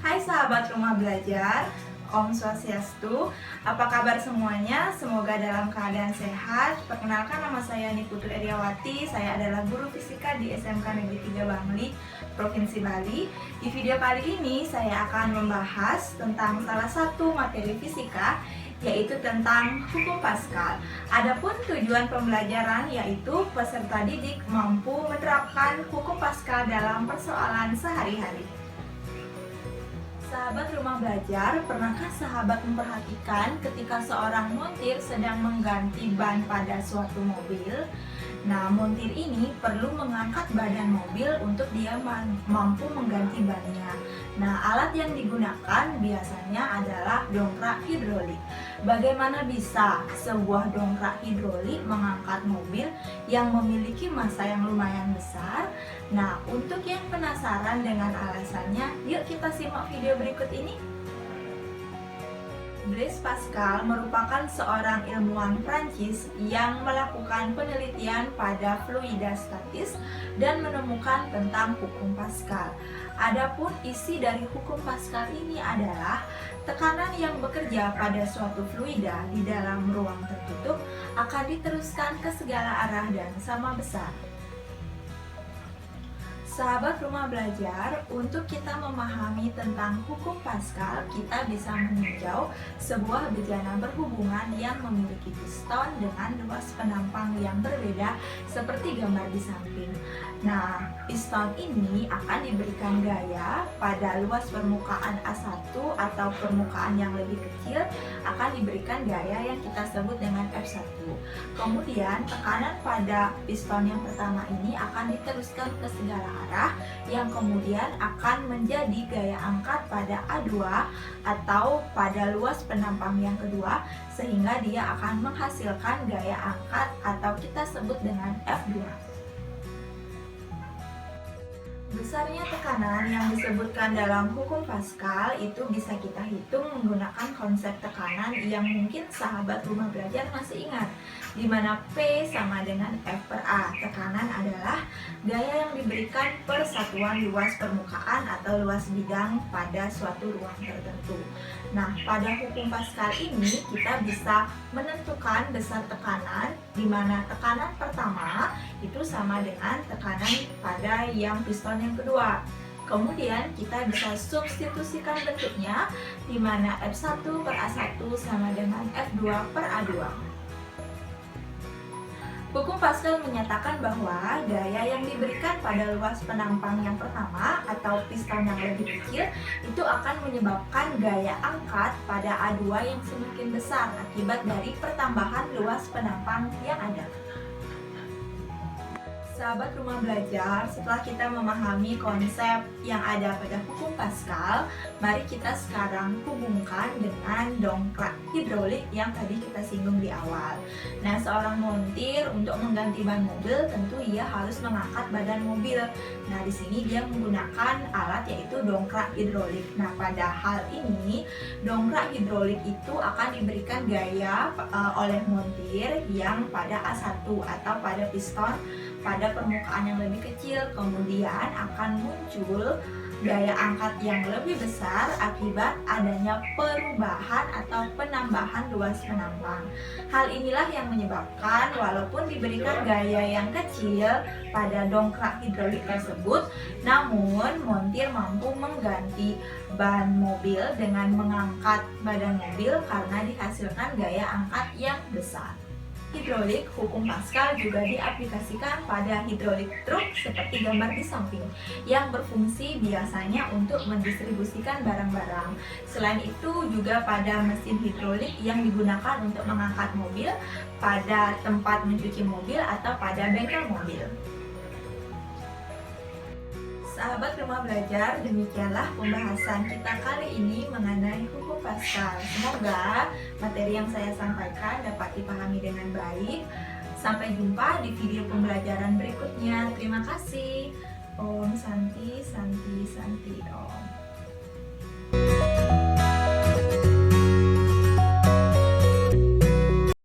Hai sahabat rumah belajar, Om Swastiastu. Apa kabar semuanya? Semoga dalam keadaan sehat. Perkenalkan, nama saya Niputri Eriawati. Saya adalah guru fisika di SMK Negeri 3 Bangli, Provinsi Bali. Di video kali ini saya akan membahas tentang salah satu materi fisika, yaitu tentang hukum Pascal. Adapun tujuan pembelajaran yaitu peserta didik mampu menerapkan hukum Pascal dalam persoalan sehari-hari. Sahabat rumah belajar, pernahkah sahabat memperhatikan ketika seorang montir sedang mengganti ban pada suatu mobil? Nah, montir ini perlu mengangkat badan mobil untuk dia mampu mengganti bannya. Nah, alat yang digunakan biasanya adalah dongkrak hidrolik. Bagaimana bisa sebuah dongkrak hidrolik mengangkat mobil yang memiliki massa yang lumayan besar? Nah, untuk yang penasaran dengan alasannya, yuk kita simak video berikut ini. Blaise Pascal merupakan seorang ilmuwan Prancis yang melakukan penelitian pada fluida statis dan menemukan tentang hukum Pascal. Adapun isi dari hukum Pascal ini adalah tekanan yang bekerja pada suatu fluida di dalam ruang tertutup akan diteruskan ke segala arah dan sama besar. Sahabat rumah belajar, untuk kita memahami tentang hukum Pascal, kita bisa meninjau sebuah bejana berhubungan yang memiliki piston dengan luas penampang yang berbeda seperti gambar di samping. Nah, piston ini akan diberikan gaya pada luas permukaan A1 atau permukaan yang lebih kecil akan diberikan gaya yang kita sebut dengan F1. Kemudian, tekanan pada piston yang pertama ini akan diteruskan ke segala arah yang kemudian akan menjadi gaya angkat pada A2 atau pada luas penampang yang kedua, sehingga dia akan menghasilkan gaya angkat atau kita sebut dengan F2. Besarnya tekanan yang disebutkan dalam hukum Pascal itu bisa kita hitung menggunakan konsep tekanan yang mungkin sahabat rumah belajar masih ingat, di mana P sama dengan F per A. Tekanan adalah gaya yang diberikan per satuan luas permukaan atau luas bidang pada suatu ruang tertentu. Nah, pada hukum Pascal ini kita bisa menentukan besar tekanan, di mana tekanan pertama itu sama dengan tekanan pada yang piston yang kedua. Kemudian kita bisa substitusikan bentuknya, di mana F1 per A1 sama dengan F2 per A2. Hukum Pascal menyatakan bahwa gaya yang diberikan pada luas penampang yang pertama atau piston yang lebih kecil itu akan menyebabkan gaya angkat pada A2 yang semakin besar akibat dari pertambahan luas penampang yang ada. Sahabat rumah belajar, setelah kita memahami konsep yang ada pada hukum Pascal, mari kita sekarang hubungkan dengan dongkrak hidrolik yang tadi kita singgung di awal. Nah, seorang montir untuk mengganti ban mobil tentu ia harus mengangkat badan mobil. Nah, di sini dia menggunakan alat yaitu dongkrak hidrolik. Nah, pada hal ini dongkrak hidrolik itu akan diberikan gaya oleh montir yang pada A1 atau pada piston pada permukaan yang lebih kecil, kemudian akan muncul gaya angkat yang lebih besar akibat adanya perubahan atau penambahan luas penampang. Hal inilah yang menyebabkan walaupun diberikan gaya yang kecil pada dongkrak hidrolik tersebut, namun montir mampu mengganti ban mobil dengan mengangkat badan mobil karena dihasilkan gaya angkat yang besar. Hidrolik, hukum Pascal juga diaplikasikan pada hidrolik truk seperti gambar di samping yang berfungsi biasanya untuk mendistribusikan barang-barang. Selain itu juga pada mesin hidrolik yang digunakan untuk mengangkat mobil, pada tempat mencuci mobil atau pada bengkel mobil. Sahabat rumah belajar, demikianlah pembahasan kita kali ini mengenai hukum Pascal. Semoga materi yang saya sampaikan dapat dipahami dengan baik. Sampai jumpa di video pembelajaran berikutnya. Terima kasih. Om Santi, Santi, Santi, Om.